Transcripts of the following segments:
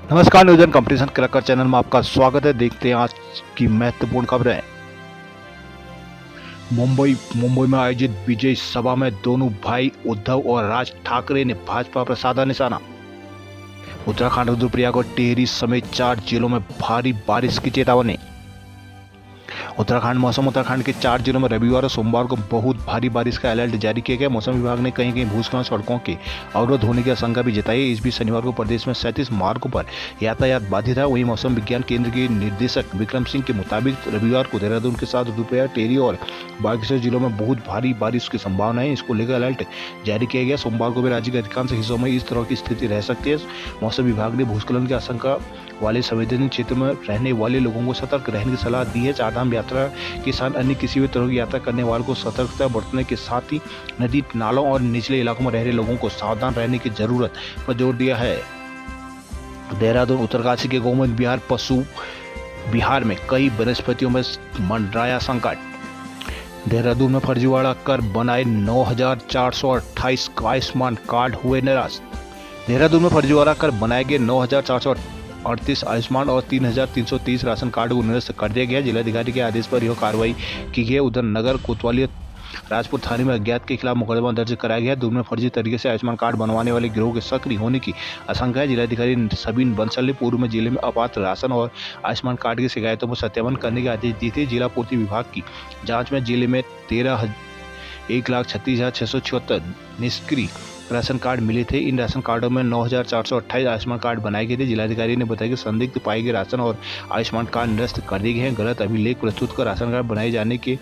नमस्कार, news and competition cracker channel में आपका स्वागत है। देखते हैं आज की महत्वपूर्ण खबरें। मुंबई में आयोजित विजय सभा में दोनों भाई उद्धव और राज ठाकरे ने भाजपा पर साधा निशाना। उत्तराखंड, रुद्रप्रयाग और टिहरी समेत 4 जिलों में भारी बारिश की चेतावनी। उत्तराखंड के 4 जिलों में रविवार और सोमवार को बहुत भारी बारिश का अलर्ट जारी किया गया। मौसम विभाग ने कहीं कहीं भूस्खलन, सड़कों के अवरोध होने की आशंका भी जताई है। इस बीच शनिवार को प्रदेश में 37 मार्गों पर यातायात बाधित है। वहीं मौसम विज्ञान केंद्र के निदेशक विक्रम सिंह के मुताबिक रविवार को देहरादून के साथ रुद्रप्रयाग, टिहरी और बागेश्वर जिलों में बहुत भारी बारिश की संभावना है। इसको लेकर अलर्ट जारी किया गया। सोमवार को भी राज्य के अधिकांश हिस्सों में इस तरह की स्थिति रह सकती है। मौसम विभाग ने भूस्खलन की आशंका वाले संवेदनशील क्षेत्र में रहने वाले लोगों को सतर्क रहने की सलाह दी है। चारधाम यात्रा के साथ अन्य किसी भी तरह की यात्रा करने वालों को सतर्कता बरतने के साथ ही नदी नालों और निचले इलाकों में रह रहे लोगों को सावधान रहने की जरूरत पर जोर दिया है। देहरादून, उत्तरकाशी के गोविंद विहार पशु बिहार में कई वनस्पतियों में मंडराया संकट। देहरादून में फर्जीवाड़ा कर बनाए 9,428 आयुष्मान कार्ड हुए निराश। देहरादून में फर्जीवाड़ा कर बनाए गए 9,438 आयुष्मान और 3,330 राशन कार्ड को निरस्त कर दिया गया। जिलाधिकारी के आदेश पर यह कार्रवाई की गई। उधर नगर कोतवाली राजपुर थाने में अज्ञात के खिलाफ मुकदमा दर्ज कराया गया। दूर में फर्जी तरीके से आयुष्मान कार्ड बनवाने वाले गिरोह के सक्रिय होने की आशंका है। जिलाधिकारी सबीन बंसल ने पूर्व में जिले में अपात्र राशन और आयुष्मान कार्ड की शिकायतों पर सत्यापन करने के आदेश दिए थे। जिला पूर्ति विभाग की जांच में जिले में 1,36,676 निष्क्रिय राशन कार्ड मिले थे। इन राशन कार्डों में 9,428 आयुष्मान कार्ड बनाए गए थे। जिलाधिकारी ने बताया कि संदिग्ध पाए गए राशन और आयुष्मान कार्ड निरस्त कर दिए गए हैं। गलत अभिलेख प्रस्तुत कर राशन कार्ड बनाए जाने के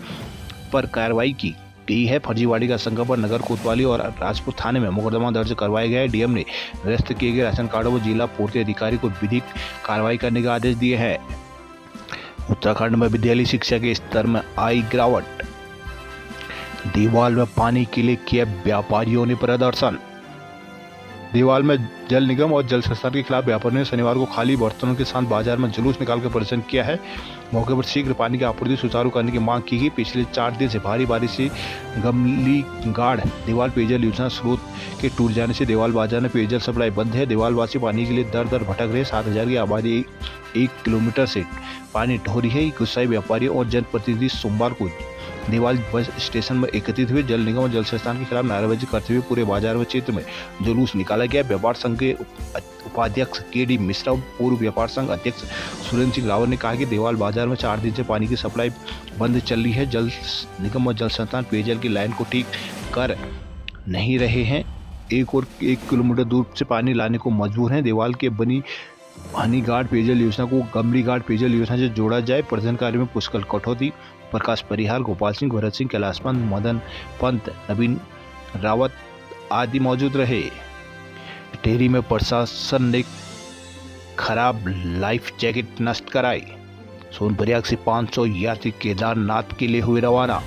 पर कार्रवाई की गई है। फर्जीवाड़ी का आशंका पर नगर कोतवाली और राजपुर थाने में मुकदमा दर्ज करवाया गया है। डीएम ने निरस्त किए गए राशन कार्डों पर जिला पूर्ति अधिकारी को विधिक कार्रवाई करने का आदेश दिए हैं। उत्तराखंड में विद्यालय शिक्षा के स्तर में आई गिरावट। देवाल में पानी के लिए किया व्यापारियों ने प्रदर्शन। देवाल में जल निगम और जल संस्थान के खिलाफ व्यापारियों ने शनिवार को खाली बर्तनों के साथ बाजार में जुलूस निकालकर प्रदर्शन किया है। मौके पर शीघ्र पानी की आपूर्ति सुचारू करने की मांग की गई। पिछले 4 दिन से भारी बारिश से गमली गाड़ देवाल पेयजल योजना स्रोत के टूट जाने से देवाल बाजार में पेयजल सप्लाई बंद है। देवालवासी पानी के लिए दर दर भटक रहे। 7,000 की आबादी 1 किलोमीटर से पानी ढो रही है। गुस्साए व्यापारियों और जनप्रतिनिधि सोमवार को देवाल बस स्टेशन में एकत्रित हुए। जल निगम और जल संस्थान के खिलाफ नारेबाजी करते हुए पूरे बाजार में क्षेत्र में जुलूस निकाला गया। व्यापार संघ के उपाध्यक्ष केडी मिश्रा, पूर्व व्यापार संघ अध्यक्ष सुरेंद्र सिंह रावत ने कहा कि देवाल बाजार में 4 दिन से पानी की सप्लाई बंद चल रही है। जल निगम और जल संस्थान पेयजल की लाइन को ठीक कर नहीं रहे हैं। 1 किलोमीटर दूर से पानी लाने को मजबूर हैं। देवाल के बनी हनी गार्ड पेयजल योजना को गमली गार्ड पेयजल योजना से जोड़ा जाए। प्रदर्शनकारी में पुष्कर कठौती, प्रकाश परिहार, गोपाल सिंह, भरत सिंह, कैलाश पंत, मदन पंत, नवीन रावत आदि मौजूद रहे। टिहरी में प्रशासन ने खराब लाइफ जैकेट नष्ट कराई। सोनप्रयाग से 500 यात्री केदारनाथ के लिए हुए रवाना।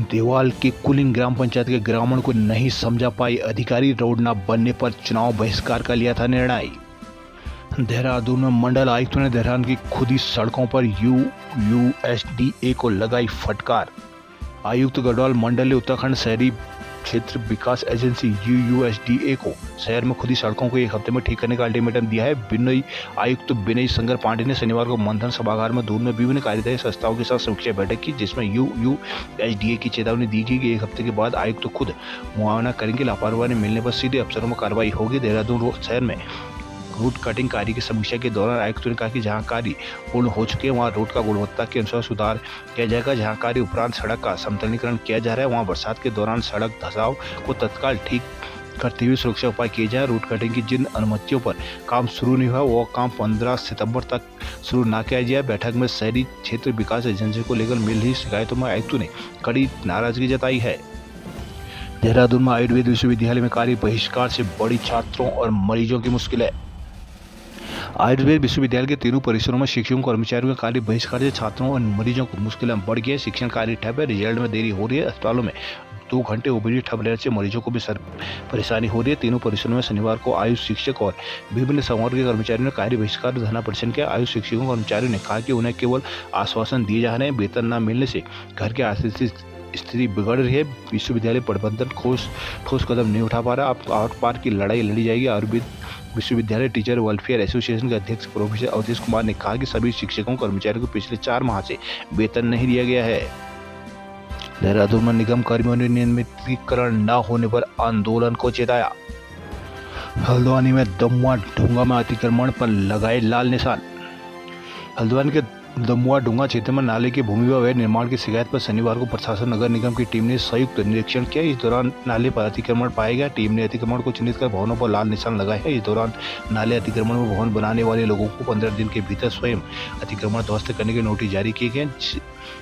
देवाल के कुलिंग ग्राम पंचायत के ग्रामीण को नहीं समझा पाए अधिकारी। रोड न बनने पर चुनाव बहिष्कार का लिया था निर्णय। देहरादून में मंडल आयुक्त ने देहरादून की खुदी सड़कों पर यूएसडीए को लगाई फटकार। आयुक्त गढ़वाल मंडल ने उत्तराखंड शहरी क्षेत्र विकास एजेंसी यूएसडीए को शहर में खुदी सड़कों को 1 हफ्ते में ठीक करने का अल्टीमेटम दिया है। विनय आयुक्त विनय शंकर पांडे ने शनिवार को मंथन सभागार में दूर में विभिन्न कार्यदायी संस्थाओं के साथ समीक्षा बैठक की, जिसमें यूएसडीए की चेतावनी दी गई कि 1 हफ्ते के बाद आयुक्त खुद मुआवना करेंगे। लापरवाही मिलने पर सीधे अफसरों में कार्रवाई होगी। देहरादून शहर में रूट कटिंग कार्य की समीक्षा के दौरान आयुक्त ने कहा कि जहां कार्य पूर्ण हो चुके हैं वहां रोड का गुणवत्ता के अनुसार सुधार किया जाएगा। जहां कार्य उपरांत सड़क का समतलीकरण किया जा रहा है वहां बरसात के दौरान सड़क धंसाव को तत्काल ठीक करते हुए सुरक्षा उपाय किए जाए। रूट कटिंग की जिन अनुमतियों पर काम शुरू नहीं हुआ वो काम 15 सितंबर तक शुरू न किया जाए। बैठक में शहरी क्षेत्र विकास एजेंसी को लेकर मिल रही शिकायतों में आयुक्त ने कड़ी नाराजगी जताई है। देहरादून में आयुर्वेद विश्वविद्यालय में कार्य बहिष्कार से बड़ी छात्रों और मरीजों की मुश्किल है। आयुर्वेद विश्वविद्यालय के तीनों परिसरों में शिक्षकों कर्मचारियों का कार्य बहिष्कार से छात्रों और मरीजों को मुश्किलें बढ़ गई है। शिक्षण कार्य ठप है, रिजल्ट में देरी हो रही है। अस्पतालों में 2 घंटे ओपीडी ठप रहने से मरीजों को भी परेशानी हो रही है। तीनों परिसरों में शनिवार को आयुष शिक्षक और विभिन्न संवर्ग के कर्मचारियों ने कार्य बहिष्कार धरना प्रदर्शन किया। आयुष शिक्षकों कर्मचारियों ने कहा कि उन्हें केवल आश्वासन दिए जा रहे हैं। वेतन न मिलने से घर के आश्रित स्थिति बिगड़ रही है। विश्वविद्यालय प्रबंधन ठोस कदम नहीं उठा पा रहा। अब आर पार की लड़ाई लड़ी जाएगी। आयुर्वेद विश्वविद्यालय टीचर वेलफेयर एसोसिएशन के अध्यक्ष प्रोफेसर अवधेश कुमार ने कहा कि सभी शिक्षकों कर्मचारियों को पिछले 4 माह से वेतन नहीं दिया गया है। देहरादून में निगम कर्मियों ने नियमितीकरण न होने पर आंदोलन को चेताया। हल्द्वानी में दमुआ ढूंगा में अतिक्रमण पर लगाए लाल निशान। हल्द्वानी के दमुआ ढूंगा क्षेत्र में नाले की भूमि पर अवैध निर्माण की शिकायत पर शनिवार को प्रशासन नगर निगम की टीम ने संयुक्त निरीक्षण किया। इस दौरान नाले पर अतिक्रमण पाया गया। टीम ने अतिक्रमण को चिन्हित कर भवनों पर लाल निशान लगाए हैं। इस दौरान नाले अतिक्रमण में भवन बनाने वाले लोगों को 15 दिन के भीतर स्वयं अतिक्रमण ध्वस्त करने के नोटिस जारी किए गए।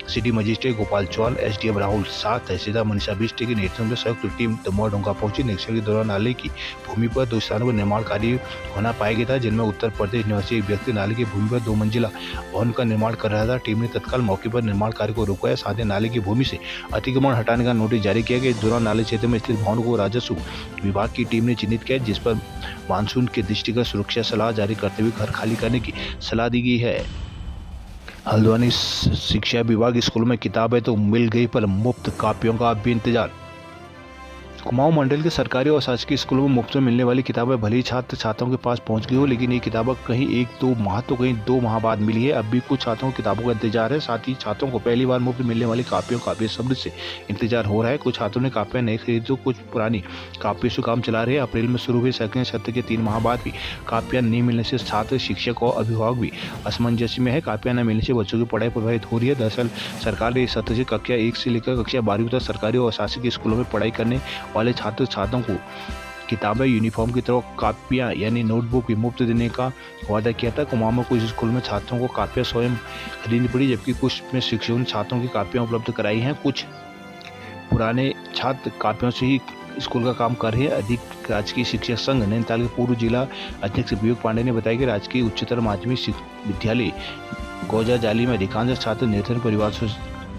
City magistrate Gopal Chauhan, SDM Rahul Shah, tehsildar Manisha Bisht के नेतृत्व में संयुक्त टीम दमुआ ढूंगा पहुंची। निरीक्षण के दौरान नाले की भूमि पर 2 स्थानों पर निर्माण कार्य होना पाया गया था, जिनमें उत्तर प्रदेश निवासी एक व्यक्ति नाले की भूमि पर 2 मंजिला भवन का निर्माण कर रहा था। टीम ने तत्काल मौके पर निर्माण कार्य को रोकाया, साथ ही नाले की भूमि से अतिक्रमण हटाने का नोटिस जारी किया गया। इस दौरान नाले क्षेत्र में स्थित भवन को राजस्व विभाग की टीम ने चिन्हित किया, जिस पर मानसून के दृष्टिगत सुरक्षा सलाह जारी करते हुए घर खाली करने की सलाह दी गई है। हल्द्वानी शिक्षा विभाग स्कूल में किताबें तो मिल गई पर मुफ्त कापियों का भी इंतजार। कुमाऊं मंडल के सरकारी और शासकीय स्कूलों में मुफ्त में मिलने वाली किताबें भले ही छात्र छात्राओं के पास पहुंच गई हो, लेकिन ये किताबें कहीं 1-2 माह तो कहीं 2 माह बाद मिली है। अब भी कुछ छात्रों को किताबों का इंतजार है। साथ ही छात्रों को पहली बार मुफ्त मिलने वाली कापियों का बेसब्री से इंतजार हो रहा है। कुछ छात्रों ने कापियां नहीं खरीदी तो कुछ पुरानी कापियों से काम चला रहे हैं। अप्रैल में शुरू हुए सेकंड सत्र के 3 माह बाद भी कापियां नहीं मिलने से छात्र, शिक्षक और अभिभावक भी असमंजस में है। कापियां न मिलने से बच्चों की पढ़ाई प्रभावित हो रही है। दरअसल सरकार ने इस सत्र से कक्षा 1 से लेकर कक्षा 12वीं तक सरकारी और शासकीय स्कूलों में पढ़ाई करने वाले छात्रों को किताबें, यूनिफॉर्म की तरह कापियां यानी नोटबुक भी मुफ्त देने का वादा किया था। कुमाऊं में कुछ स्कूल में छात्रों को कापियां स्वयं खरीदनी पड़ी, जबकि कुछ में शिक्षकों ने छात्रों की कापियां उपलब्ध कराई हैं। कुछ पुराने छात्र कापियों से ही स्कूल का काम कर रहे हैं। अधिक राजकीय शिक्षक संघ नैनीताल के पूर्व जिला अध्यक्ष विवेक पांडे ने बताया कि राजकीय उच्चतर माध्यमिक विद्यालय गौजा जाली में अधिकांश छात्र निर्धन परिवार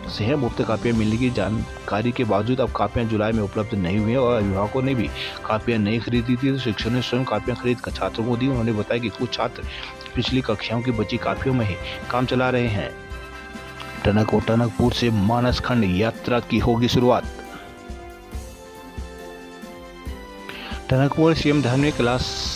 से है। मुफ्त कापियां मिलने की जानकारी के बावजूद अब कापियां जुलाई में उपलब्ध नहीं हुई है और अभिभावकों ने भी कापियां नहीं खरीदी थी, तो शिक्षकों ने स्वयं कापियां खरीद कर छात्रों को दी। उन्होंने बताया कि कुछ छात्र पिछली कक्षाओं की बची कापियों में ही काम चला रहे हैं। टनकपुर से मानस खंड यात्रा की होगी शुरुआत। टनकपुर सीएम धाम ने कैलाश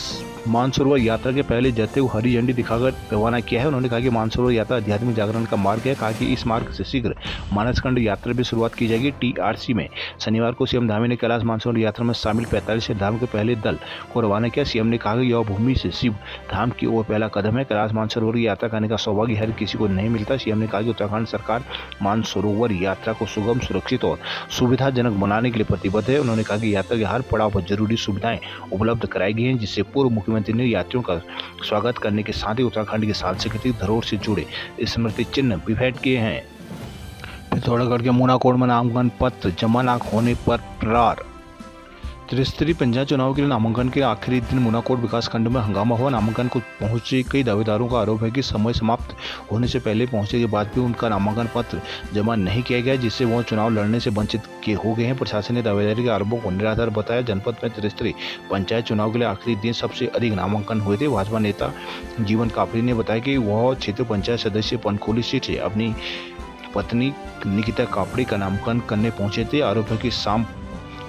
मानसरोवर यात्रा के पहले जत्थे को हरी झंडी दिखाकर रवाना किया है। उन्होंने कहा कि मानसरोवर यात्रा आध्यात्मिक जागरण का मार्ग है। कहा कि इस मार्ग से शीघ्र मानसखंड यात्रा भी शुरुआत की जाएगी। टीआरसी में शनिवार को सीएम धामी ने कैलाश मानसरोवर यात्रा में शामिल 45 श्रद्धालुओं के पहले दल को रवाना किया। सीएम ने कहा कि यह भूमि से शिव धाम की ओर पहला कदम है। कैलाश मानसरोवर की यात्रा करने का सौभाग्य हर किसी को नहीं मिलता। सीएम ने कहा कि उत्तराखंड सरकार मानसरोवर यात्रा को सुगम, सुरक्षित और सुविधाजनक बनाने के लिए प्रतिबद्ध है। उन्होंने कहा कि यात्रा के हर पड़ाव पर जरूरी सुविधाएं उपलब्ध कराई गई हैं, जिससे पूर्व मुख्यमंत्री ने यात्रियों का स्वागत करने के साथ ही उत्तराखंड के सांस्कृतिक धरोहर से जुड़े स्मृति चिन्ह भी भेंट किए हैं। पिथौरागढ़ के मूनाकोट में नामांकन पत्र जमा न होने पर फरार। त्रिस्तरीय पंचायत चुनाव के लिए नामांकन के आखिरी दिन मूनाकोट विकासखंड में हंगामा हुआ। नामांकन को पहुंचे कई दावेदारों का आरोप है कि समय समाप्त होने से पहले पहुंचने के बाद भी उनका नामांकन पत्र जमा नहीं किया गया, जिससे वो चुनाव लड़ने से वंचित हो गए हैं। प्रशासन ने दावेदारी के आरोपों को निराधार बताया। जनपद में त्रिस्तरीय पंचायत चुनाव के लिए आखिरी दिन सबसे अधिक नामांकन हुए थे। भाजपा नेता जीवन कापड़ी ने बताया कि वह क्षेत्र पंचायत सदस्य पनखोली सीट से अपनी पत्नी निकिता कापड़ी का नामांकन करने पहुंचे थे। आरोप है कि शाम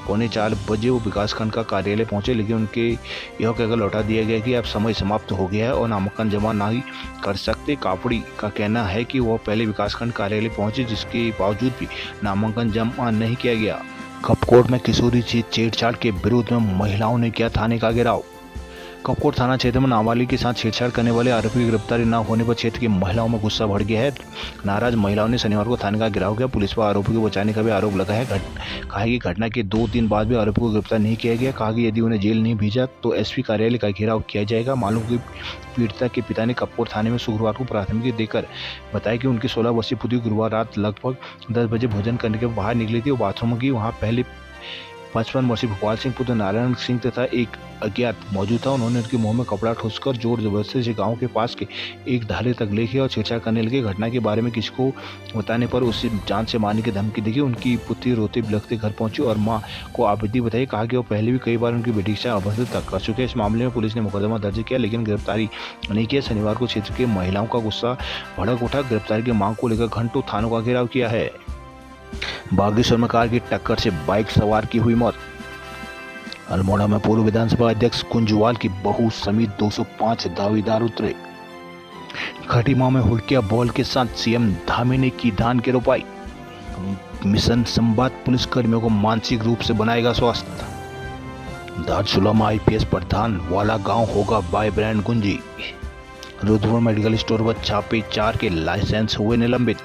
3:45 बजे वो विकासखंड का कार्यालय पहुंचे, लेकिन उनके यह कहकर लौटा दिया गया कि अब समय समाप्त हो गया है और नामांकन जमा नहीं कर सकते। कापड़ी का कहना है कि वह पहले विकासखंड कार्यालय पहुंचे, जिसके बावजूद भी नामांकन जमा नहीं किया गया। कपकोट में किशोरी से छेड़छाड़ के विरोध में महिलाओं ने किया थाने का घेराव। कपकोट थाना क्षेत्र में नाबालिग के साथ छेड़छाड़ करने वाले आरोपी की गिरफ्तारी न होने पर क्षेत्र की महिलाओं में गुस्सा बढ़ गया है। नाराज महिलाओं ने शनिवार को थाने का घेराव किया। पुलिस पर आरोपी को बचाने का भी आरोप लगा है। कहा कि घटना के 2 दिन बाद भी आरोपी को गिरफ्तार नहीं किया गया। कहा कि यदि उन्हें जेल नहीं भेजा तो एसपी कार्यालय का घेराव किया जाएगा। मालूम कि पीड़िता के पिता ने कपकोट थाने में शुक्रवार को प्राथमिकी देकर बताया कि उनकी 16 वर्षीय पुत्री गुरुवार रात लगभग 10 बजे भोजन करने के बाहर निकली थी और बाथरूम की वहाँ पहले 55 वर्षीय भोपाल सिंह पुत्र नारायण सिंह तथा एक अज्ञात मौजूद था। उन्होंने उनके मुंह में कपड़ा ठूंसकर जोर जबरदस्ती से गांव के पास के एक ढाले तक ले गए और छेड़छाड़ करने लगे। घटना के बारे में किसी को बताने पर उसे जान से मारने की धमकी दी। उनकी पुत्री रोते बिलखते घर पहुंची और मां को आपत्ति बताई। कहा कि वो पहले भी कई बार उनकी बेटी के साथ अभद्रता कर चुके हैं। इस मामले में पुलिस ने मुकदमा दर्ज किया, लेकिन गिरफ्तारी नहीं किया। शनिवार को क्षेत्र की महिलाओं का गुस्सा भड़क उठा। गिरफ्तारी की मांग को लेकर घंटों थानों का घेराव किया है। बागेश्वर में कार की टक्कर से बाइक सवार की हुई मौत। अल्मोड़ा में पूर्व विधानसभा अध्यक्ष कुंजवाल की बहू समेत 205 दावेदार उतरे। खटीमा में हुड़किया बॉल के साथ सीएम धामी ने की धान की रोपाई। मिशन संवाद पुलिस कर्मियों को मानसिक रूप से बनाएगा स्वस्थ। दारचूला में आईपीएस प्रधान वाला गांव होगा बाय ब्रांड गुंजी। रुद्रपुर मेडिकल स्टोर पर छापे 4 के लाइसेंस हुए निलंबित।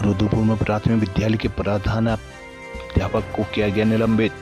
रुद्रपुर में प्राथमिक विद्यालय के प्रधानाध्यापक को किया गया निलंबित।